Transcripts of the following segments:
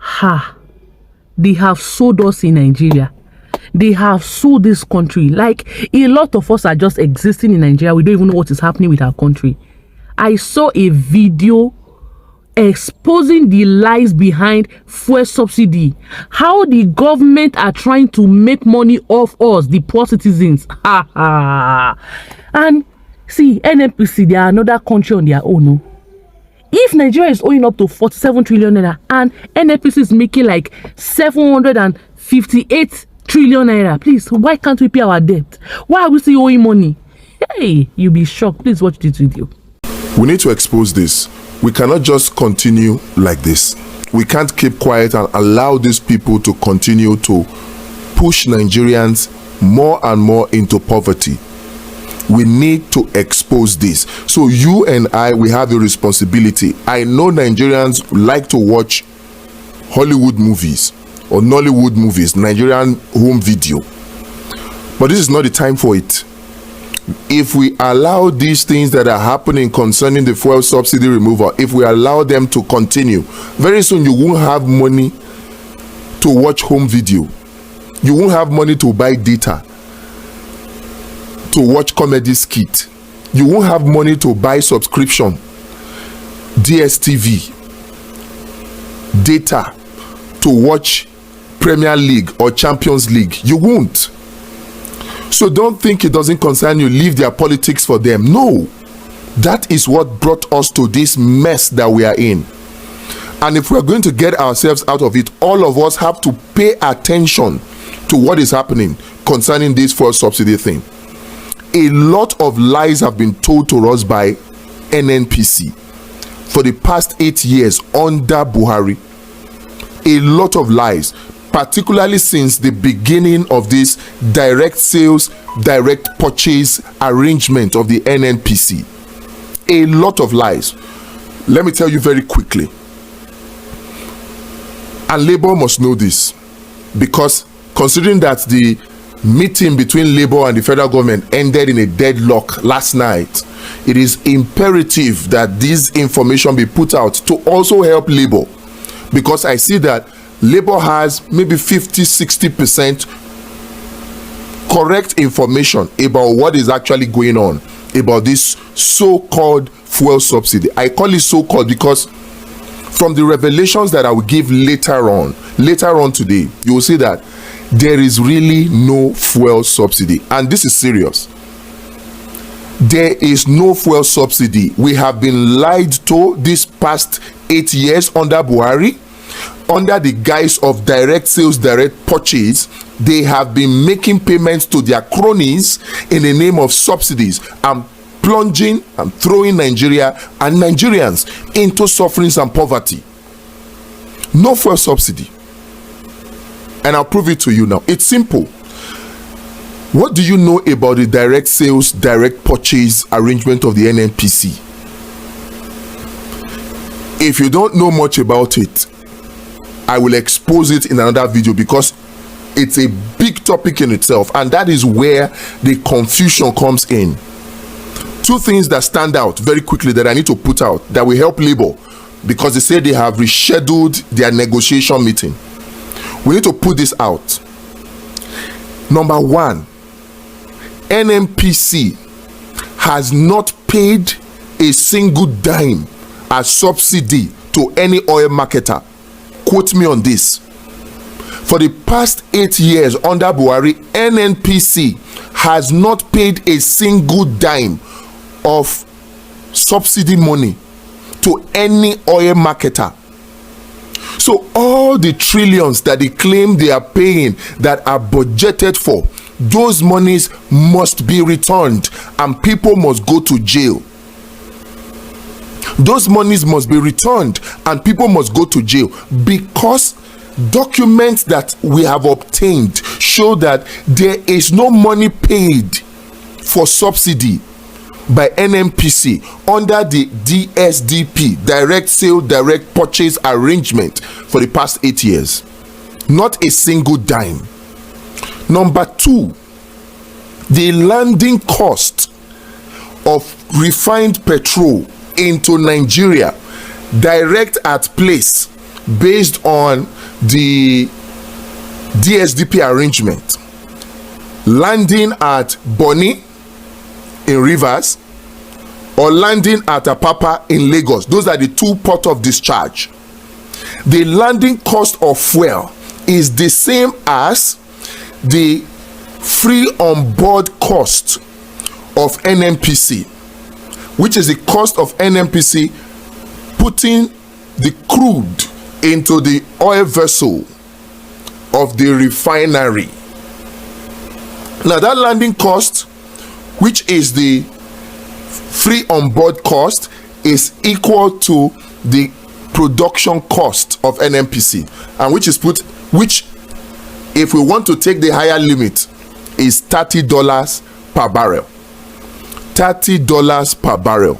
Ha! They have sold us in Nigeria. They have sold this country. Like, a lot of us are just existing in Nigeria. We don't even know what is happening with our country. I saw a video exposing the lies behind fuel subsidy. How the government are trying to make money off us, the poor citizens. Ha ha! And see, NNPC, they are another country on their own. No? If Nigeria is owing up to 47 trillion naira and NNPC is making like 758 trillion naira, please, why can't we pay our debt? Why are we still owing money? Hey, you'll be shocked. Please watch this video. We need to expose this. We cannot just continue like this. We can't keep quiet and allow these people to continue to push Nigerians more and more into poverty. We need to expose this. So you and I, we have a responsibility. I know Nigerians like to watch Hollywood movies or Nollywood movies, Nigerian home video. But this is not the time for it. If we allow these things that are happening concerning the fuel subsidy removal, if we allow them to continue, very soon you won't have money to watch home video. You won't have money to buy data, to watch comedy skit. You won't have money to buy subscription, DSTV, data to watch Premier League or Champions League. You won't. So don't think it doesn't concern you. Leave their politics for them. No. That is what brought us to this mess that we are in. And if we're going to get ourselves out of it, all of us have to pay attention to what is happening concerning this fuel subsidy thing. A lot of lies have been told to us by NNPC for the past 8 years under Buhari. A lot of lies, particularly since the beginning of this direct sales, direct purchase arrangement of the NNPC. A lot of lies. Let me tell you very quickly. And Labour must know this, because considering that the meeting between Labour and the federal government ended in a deadlock last night, it is imperative that this information be put out to also help Labour, because I see that Labour has maybe 50-60% correct information about what is actually going on about this so-called fuel subsidy. I call it so-called because from the revelations that I will give later on today, you will see that there is really no fuel subsidy, and this is serious. There is no fuel subsidy. We have been lied to this past 8 years under Buhari. Under the guise of direct sales, direct purchase, they have been making payments to their cronies in the name of subsidies and plunging and throwing Nigeria and Nigerians into sufferings and poverty. No fuel subsidy. And I'll prove it to you now. It's simple. What do you know about the direct sales, direct purchase arrangement of the NNPC? If you don't know much about it, I will expose it in another video, because it's a big topic in itself, and that is where the confusion comes in. Two things that stand out very quickly that I need to put out that will help Labour, because they say they have rescheduled their negotiation meeting. We need to put this out. Number one, NNPC has not paid a single dime as subsidy to any oil marketer. Quote me on this. For the past 8 years under Buhari, NNPC has not paid a single dime of subsidy money to any oil marketer. So all the trillions that they claim they are paying that are budgeted for, those monies must be returned and people must go to jail. Those monies must be returned and people must go to jail, because documents that we have obtained show that there is no money paid for subsidy by NNPC under the DSDP, direct sale, direct purchase arrangement, for the past 8 years. Not a single dime. Number two, the landing cost of refined petrol into Nigeria, direct at place, based on the DSDP arrangement, landing at Bonny in Rivers or landing at Apapa in Lagos. Those are the two ports of discharge. The landing cost of fuel is the same as the free on board cost of NNPC, which is the cost of NNPC putting the crude into the oil vessel of the refinery. Now that landing cost, which is the free on board cost, is equal to the production cost of NNPC, and which if we want to take the higher limit is $30 per barrel. $30 per barrel.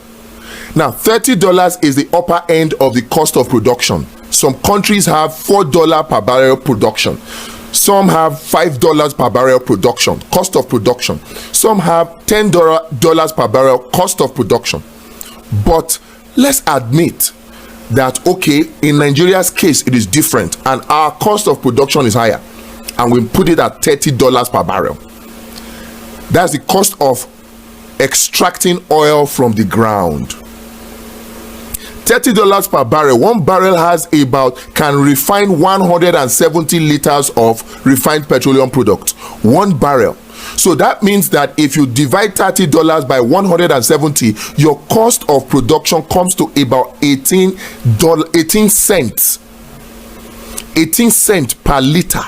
Now $30 is the upper end of the cost of production. Some countries have $4 per barrel production. Some have $5 per barrel production, cost of production. Some have $10 per barrel cost of production. But let's admit that, okay, in Nigeria's case, it is different and our cost of production is higher, and we put it at $30 per barrel. That's the cost of extracting oil from the ground. $30 per barrel. One barrel can refine 170 liters of refined petroleum product. One barrel. So that means that if you divide $30 by 170, your cost of production comes to about 18 cents. 18 cents per liter.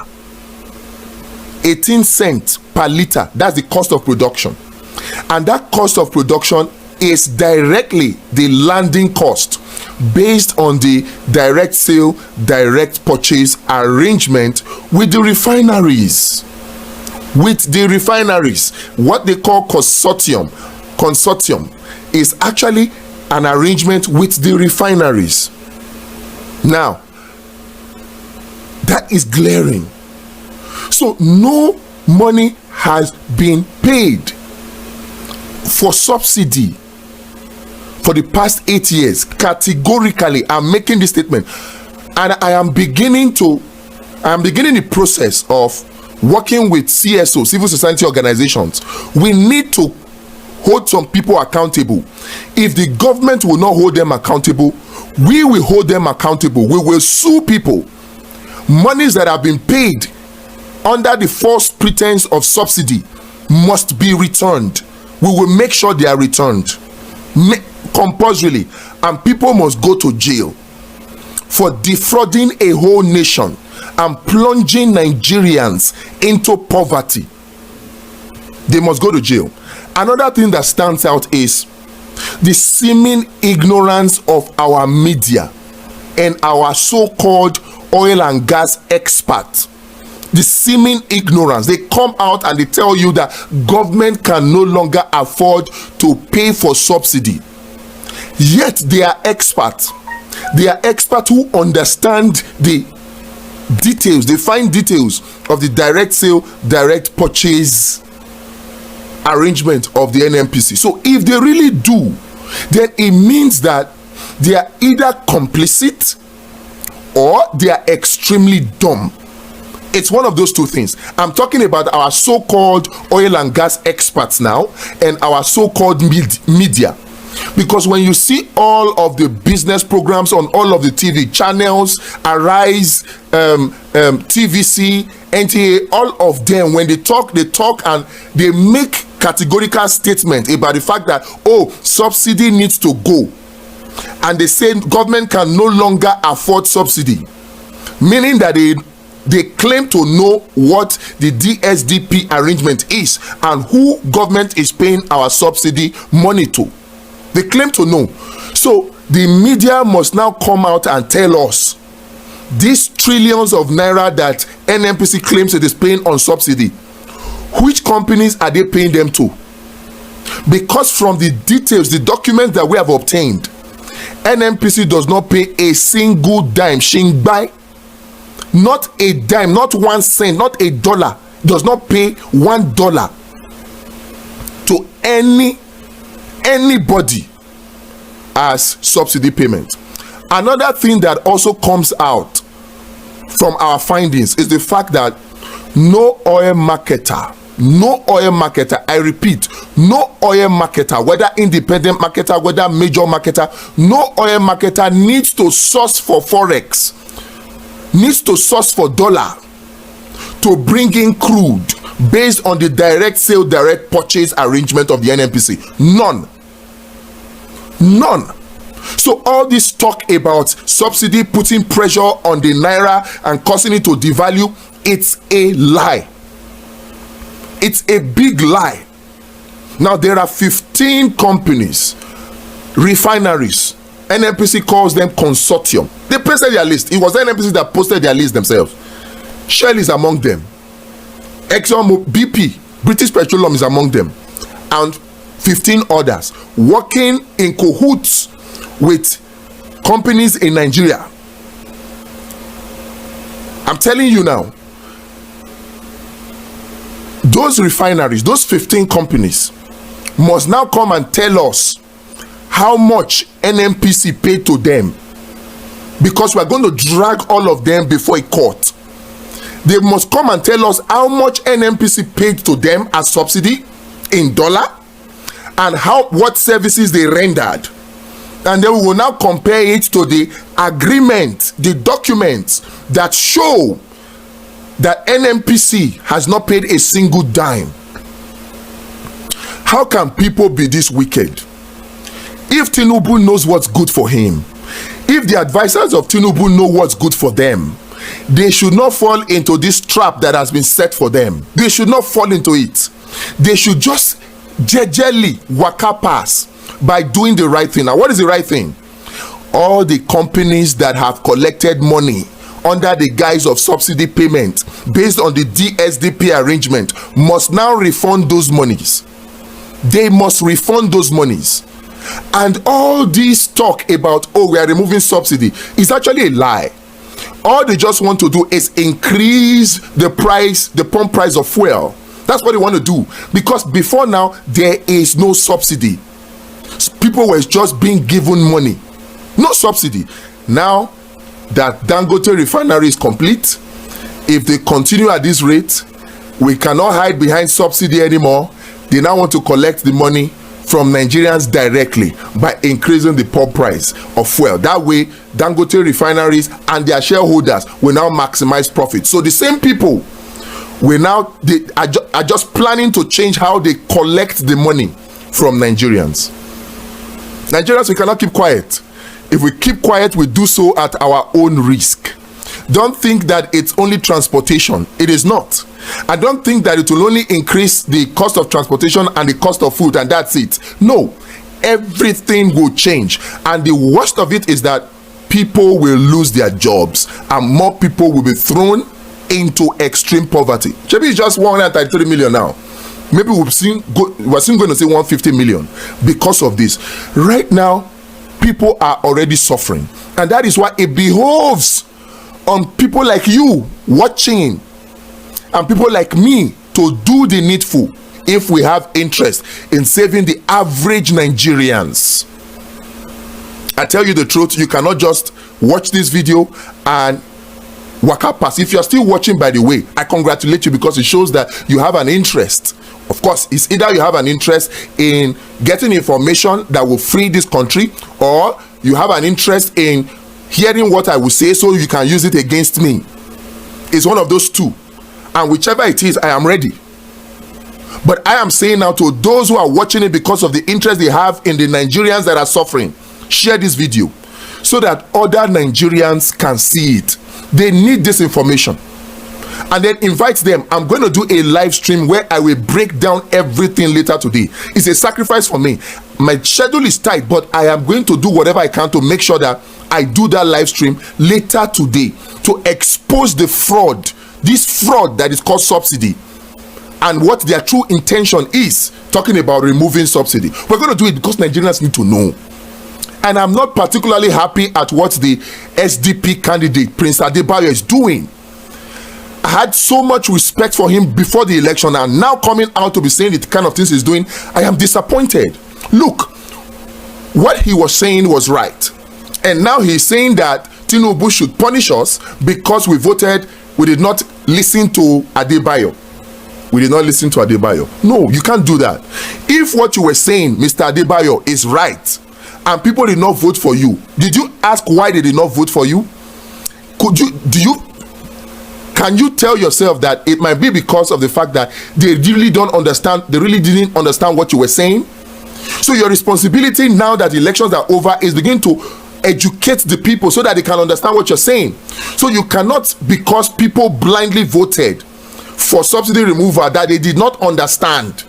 18 cents per liter. That's the cost of production. And that cost of production is directly the landing cost based on the direct sale, direct purchase arrangement with the refineries. What they call consortium is actually an arrangement with the refineries. Now, that is glaring. So no money has been paid for subsidy for the past 8 years. Categorically, I'm making this statement, and I am beginning the process of working with CSO, civil society organizations. We need to hold some people accountable. If the government will not hold them accountable, we will hold them accountable. We will sue people. Monies that have been paid under the false pretense of subsidy must be returned. We will make sure they are returned compulsorily, and people must go to jail for defrauding a whole nation and plunging Nigerians into poverty. They must go to jail. Another thing that stands out is the seeming ignorance of our media and our so-called oil and gas experts. The seeming ignorance. They come out and they tell you that government can no longer afford to pay for subsidy. Yet they are experts. They are experts who understand the details, the fine details of the direct sale, direct purchase arrangement of the NNPC. So if they really do, then it means that they are either complicit or they are extremely dumb. It's one of those two things. I'm talking about our so-called oil and gas experts now and our so-called media. Because when you see all of the business programs on all of the TV channels, Arise, TVC, NTA, all of them, when they talk and they make categorical statements about the fact that, oh, subsidy needs to go. And they say government can no longer afford subsidy. Meaning that they claim to know what the DSDP arrangement is and who government is paying our subsidy money to. They claim to know. So the media must now come out and tell us these trillions of naira that NNPC claims it is paying on subsidy, which companies are they paying them to? Because from the details, the documents that we have obtained, NNPC does not pay a single dime. Shingbai, not a dime, not 1 cent, not $1, does not pay $1 to anybody as subsidy payment. Another thing that also comes out from our findings is the fact that no oil marketer, I repeat, no oil marketer, whether independent marketer, whether major marketer, no oil marketer needs to source for forex, needs to source for dollar to bring in crude based on the direct sale, direct purchase arrangement of the NNPC. None. So all this talk about subsidy putting pressure on the naira and causing it to devalue, it's a lie. It's a big lie. Now there are 15 companies, refineries. NNPC calls them consortium. They posted their list. It was NNPC that posted their list themselves. Shell is among them. Exxon, BP, British Petroleum is among them, and 15 others working in cahoots with companies in Nigeria. I'm telling you now, those refineries, those 15 companies must now come and tell us how much NNPC paid to them, because we're going to drag all of them before a court. They must come and tell us how much NNPC paid to them as subsidy in dollar, and what services they rendered. And then we will now compare it to the agreement, the documents that show that NNPC has not paid a single dime. How can people be this wicked? If Tinubu knows what's good for him, if the advisors of Tinubu know what's good for them, they should not fall into this trap that has been set for them. They should not fall into it. They should just jejely waka pass by doing the right thing. Now, what is the right thing? All the companies that have collected money under the guise of subsidy payment based on the DSDP arrangement must now refund those monies. They must refund those monies. And all this talk about, oh, we are removing subsidy, is actually a lie. All they just want to do is increase the price, the pump price of fuel. That's what they want to do, because before now there is no subsidy. People were just being given money, no subsidy. Now that Dangote refinery is complete, if they continue at this rate, we cannot hide behind subsidy anymore. They now want to collect the money from Nigerians directly by increasing the pump price of fuel. That way Dangote refineries and their shareholders will now maximize profit. So the same people will now, they are just planning to change how they collect the money from Nigerians. Nigerians, we cannot keep quiet. If we keep quiet, we do so at our own risk. Don't think that it's only transportation. It is not. I don't think that it will only increase the cost of transportation and the cost of food and that's it. No, everything will change. And the worst of it is that people will lose their jobs and more people will be thrown into extreme poverty. Maybe it's just 133 million now. Maybe we're soon going to say 150 million because of this. Right now, people are already suffering. And that is why it behoves on people like you watching and people like me to do the needful if we have interest in saving the average Nigerians. I tell you the truth, you cannot just watch this video and waka pass. If you're still watching, by the way, I congratulate you, because it shows that you have an interest. Of course, it's either you have an interest in getting information that will free this country, or you have an interest in hearing what I will say so you can use it against me. It's one of those two. And whichever it is, I am ready. But I am saying now to those who are watching it because of the interest they have in the Nigerians that are suffering, share this video so that other Nigerians can see it. They need this information. And then invite them. I'm going to do a live stream where I will break down everything later today. It's a sacrifice for me. My schedule is tight, but I am going to do whatever I can to make sure that I do that live stream later today to expose the fraud, this fraud that is called subsidy, and what their true intention is, talking about removing subsidy. We're going to do it because Nigerians need to know. And I'm not particularly happy at what the SDP candidate, Prince Adebayo, is doing. I had so much respect for him before the election, and now coming out to be saying the kind of things he's doing, I am disappointed. Look, what he was saying was right. And now he's saying that Tinubu should punish us because we did not listen to Adebayo. We did not listen to Adebayo. No, you can't do that. If what you were saying, Mr. Adebayo, is right, and people did not vote for you, did you ask why they did not vote for you? Can you tell yourself that it might be because of the fact that they really didn't understand what you were saying? So your responsibility now that the elections are over is begin to educate the people so that they can understand what you're saying. So you cannot, because people blindly voted for subsidy removal that they did not understand,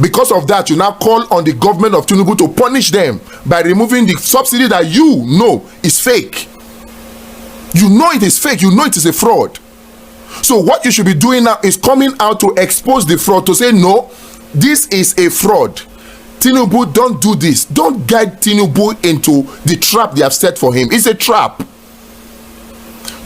because of that you now call on the government of Tinubu to punish them by removing the subsidy that you know is fake. You know it is fake, you know it is a fraud. So what you should be doing now is coming out to expose the fraud, to say no, this is a fraud. Tinubu, don't do this. Don't guide Tinubu into the trap they have set for him. It's a trap.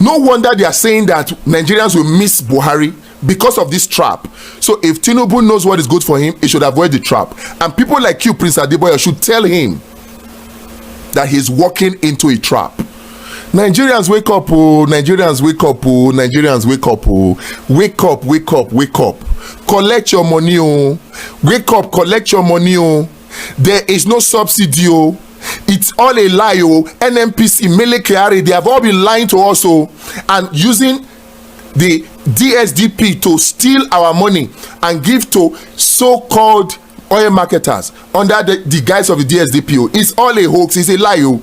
No wonder they are saying that Nigerians will miss Buhari because of this trap. So if Tinubu knows what is good for him, he should avoid the trap. And people like you, Prince Adeboye, should tell him that he's walking into a trap. Nigerians, wake up, oh. Nigerians, wake up, oh. Nigerians, wake up, oh. Wake up, wake up, wake up. Collect your money, oh. Wake up, collect your money, oh. There is no subsidy, oh. It's all a lie, oh. NNPC, Mele Kyari, they have all been lying to us, oh, and using the DSDP to steal our money and give to so-called oil marketers under the guise of the DSDP. Oh. It's all a hoax, it's a lie, oh.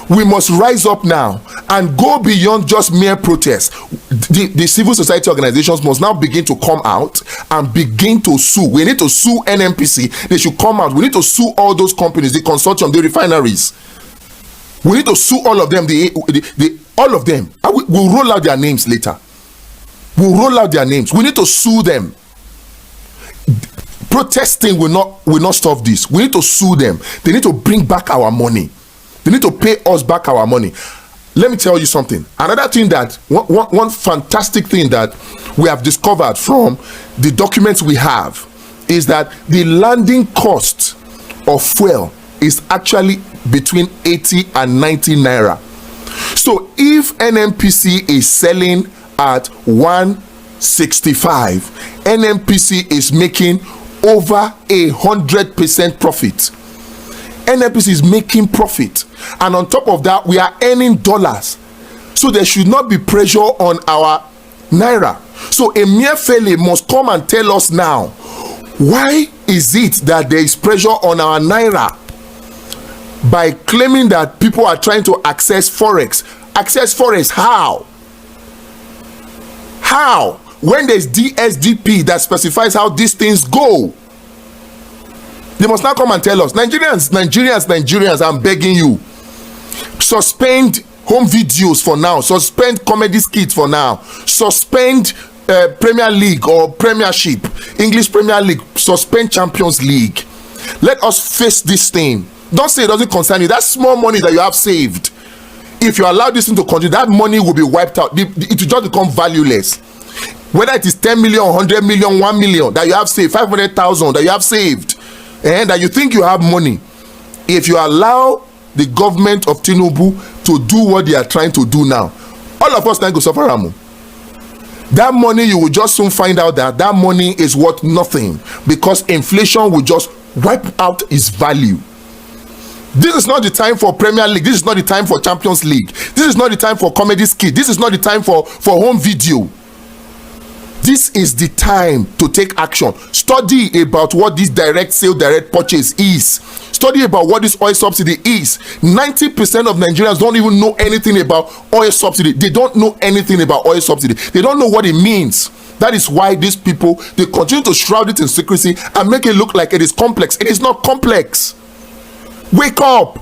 We must rise up now and go beyond just mere protest. The civil society organizations must now begin to come out and begin to sue. We need to sue NNPC. They should come out. We need to sue all those companies, the consortium, the refineries. We need to sue all of them. All of them. We'll roll out their names later. We'll roll out their names. We need to sue them. Protesting will not stop this. We need to sue them. They need to bring back our money. They need to pay us back our money. Let me tell you something. Another thing that, one fantastic thing that we have discovered from the documents we have is that the landing cost of fuel is actually between 80 and 90 naira. So if NNPC is selling at 165, NNPC is making over 100% profit. NNPC is making profit, and on top of that we are earning dollars, so there should not be pressure on our naira. So Emefiele must come and tell us now, why is it that there is pressure on our naira by claiming that people are trying to access forex? How when there's DSDP that specifies how these things go? They must now come and tell us. Nigerians, I'm begging you, suspend home videos for now, suspend comedy skits for now, suspend Premier League or Premiership, English Premier League, suspend Champions League. Let us face this thing. Don't say it doesn't concern you. That small money that you have saved, if you allow this thing to continue, that money will be wiped out. It will just become valueless. Whether it is 10 million, 100 million, 1 million that you have saved, 500,000 that you have saved, and that you think you have money, if you allow the government of Tinubu to do what they are trying to do now, all of us now go suffer. That money, you will just soon find out that money is worth nothing, because inflation will just wipe out its value. This is not the time for Premier League. This is not the time for Champions League. This is not the time for comedy skit. This is not the time for home video. This is the time to take action. Study about what this direct sale, direct purchase is. Study about what this oil subsidy is. 90% of Nigerians don't even know anything about oil subsidy. They don't know anything about oil subsidy. They don't know what it means. That is why these people, they continue to shroud it in secrecy and make it look like it is complex. It is not complex. Wake up.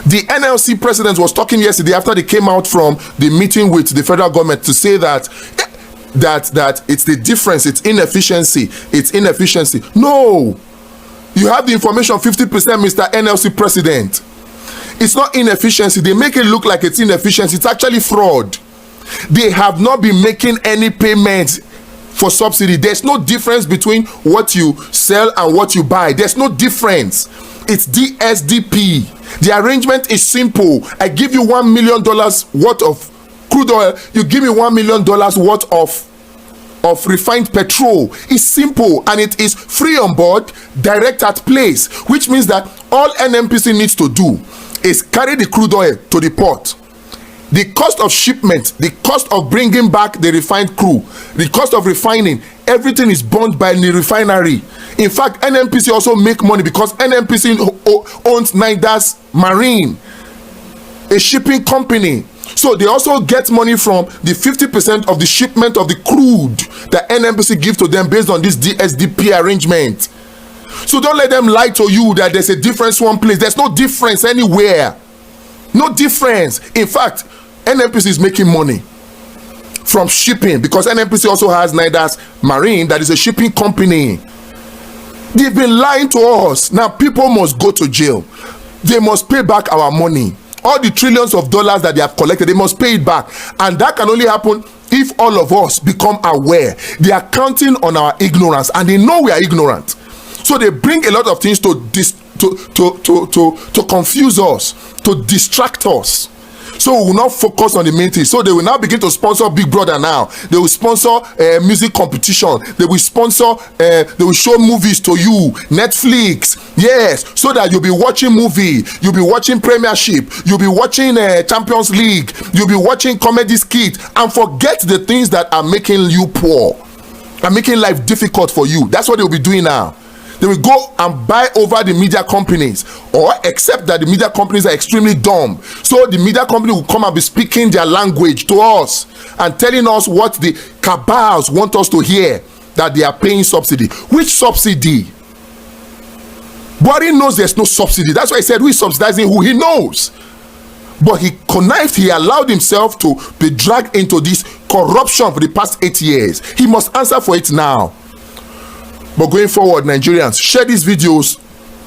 The NLC president was talking yesterday after they came out from the meeting with the federal government to say that it's the difference, it's inefficiency. No, you have the information 50%, Mr. NLC president. It's not inefficiency. They make it look like it's inefficiency. It's actually fraud. They have not been making any payments for subsidy. There's no difference between what you sell and what you buy. There's no difference. It's DSDP. The arrangement is simple. I give you $1 million worth of crude oil, you give me $1 million worth of refined petrol. It's simple, and it is free on board, direct at place, which means that all NNPC needs to do is carry the crude oil to the port. The cost of shipment, the cost of bringing back the refined crude, the cost of refining, everything is borne by the refinery. In fact, NNPC also make money because NNPC owns Nigerians Marine, a shipping company. So they also get money from the 50% of the shipment of the crude that NNPC give to them based on this DSDP arrangement. So don't let them lie to you that there's a difference one place. There's no difference anywhere. No difference. In fact, NNPC is making money from shipping because NNPC also has Nigerians Marine, that is a shipping company. They've been lying to us. Now people must go to jail. They must pay back our money. All the trillions of dollars that they have collected, they must pay it back. And that can only happen if all of us become aware. They are counting on our ignorance, and they know we are ignorant. So they bring a lot of things to confuse us, to distract us. So we will not focus on the main thing. So they will now begin to sponsor Big Brother now. They will sponsor music competition. They will sponsor, they will show movies to you. Netflix, yes. So that you'll be watching movie. You'll be watching Premiership. You'll be watching Champions League. You'll be watching comedy skit. And forget the things that are making you poor. Are making life difficult for you. That's what they'll be doing now. They will go and buy over the media companies, or accept that the media companies are extremely dumb. So the media company will come and be speaking their language to us and telling us what the cabals want us to hear, that they are paying subsidy. Which subsidy? Buhari knows there's no subsidy. That's why he said, who is subsidizing who? He knows. But he connived, he allowed himself to be dragged into this corruption for the past 8 years. He must answer for it now. But going forward, Nigerians, share these videos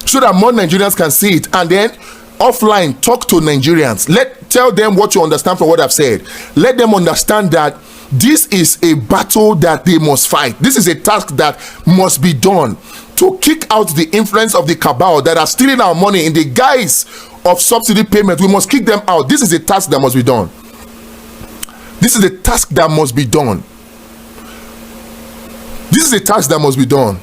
so that more Nigerians can see it, and then offline talk to Nigerians. Tell them what you understand from what I've said. Let them understand that this is a battle that they must fight. This is a task that must be done to kick out the influence of the cabal that are stealing our money in the guise of subsidy payment. We must kick them out. This is a task that must be done. This is a task that must be done. This is a task that must be done.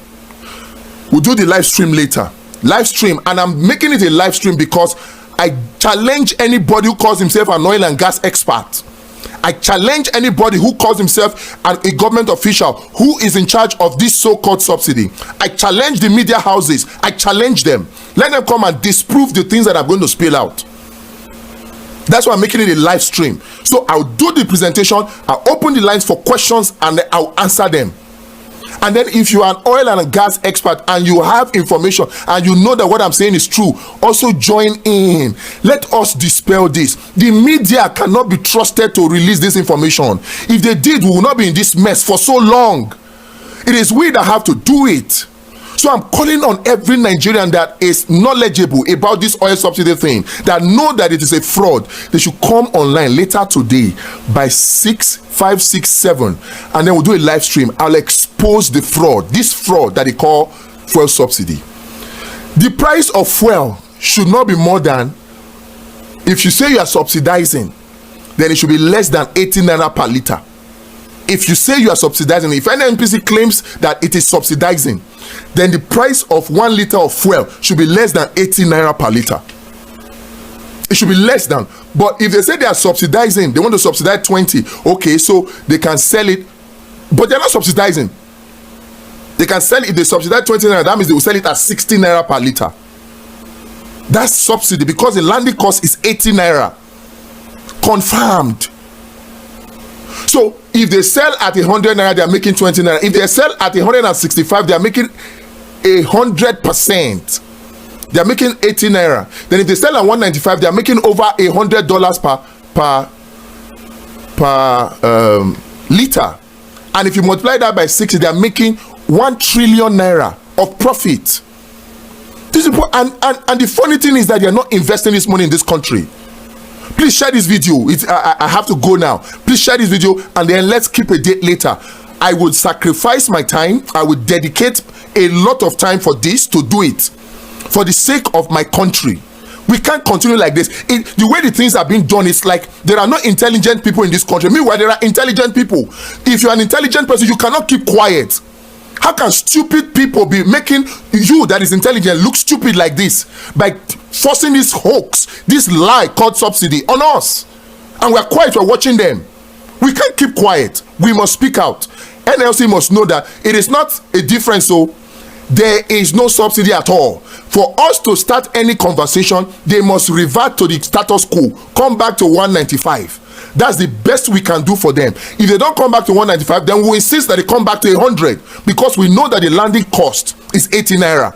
We'll do the live stream later. Live stream, and I'm making it a live stream because I challenge anybody who calls himself an oil and gas expert. I challenge anybody who calls himself a government official who is in charge of this so-called subsidy. I challenge the media houses. I challenge them. Let them come and disprove the things that I'm going to spill out. That's why I'm making it a live stream. So I'll do the presentation, I'll open the lines for questions, and I'll answer them. And then if you are an oil and a gas expert and you have information and you know that what I'm saying is true, also join in. Let us dispel this. The media cannot be trusted to release this information. If they did, we will not be in this mess for so long. It is we that have to do it. So I'm calling on every Nigerian that is knowledgeable about this oil subsidy thing, that know that it is a fraud. They should come online later today by 5, 6, 7, and then we'll do a live stream. I'll expose the fraud, this fraud that they call fuel subsidy. The price of fuel should not be more than, if you say you are subsidizing, then it should be less than 18 naira per liter. If you say you are subsidizing, if any NPC claims that it is subsidizing, then the price of 1 liter of fuel should be less than 18 naira per liter. It should be less than. But if they say they are subsidizing, they want to subsidize 20, okay, so they can sell it, but they're not subsidizing. They can sell it. If they subsidize 20 naira, that means they will sell it at 16 naira per liter. That's subsidy, because the landing cost is 80 naira. Confirmed. So if they sell at 100 naira, they are making 20 naira. If they sell at 165, they are making 100%. They are making 80 naira. Then if they sell at 195, they are making over $100 per liter. And if you multiply that by 60, they are making 1 trillion naira of profit. This is, and the funny thing is that they are not investing this money in this country. Please share this video. I have to go now. Please share this video, and then let's keep a date later. I would sacrifice my time. I would dedicate a lot of time for this, to do it. for the sake of my country. We can't continue like this. The way the things are being done, it's like there are no intelligent people in this country. Meanwhile, there are intelligent people. If you're an intelligent person, you cannot keep quiet. How can stupid people be making you that is intelligent look stupid like this by forcing this hoax, this lie called subsidy on us? And we're quiet, we're watching them. We can't keep quiet. We must speak out. NLC must know that it is not a difference. So there is no subsidy at all. For us to start any conversation, they must revert to the status quo, come back to 195. That's the best we can do for them. If they don't come back to 195, then we'll insist that they come back to 100, because we know that the landing cost is 80 naira.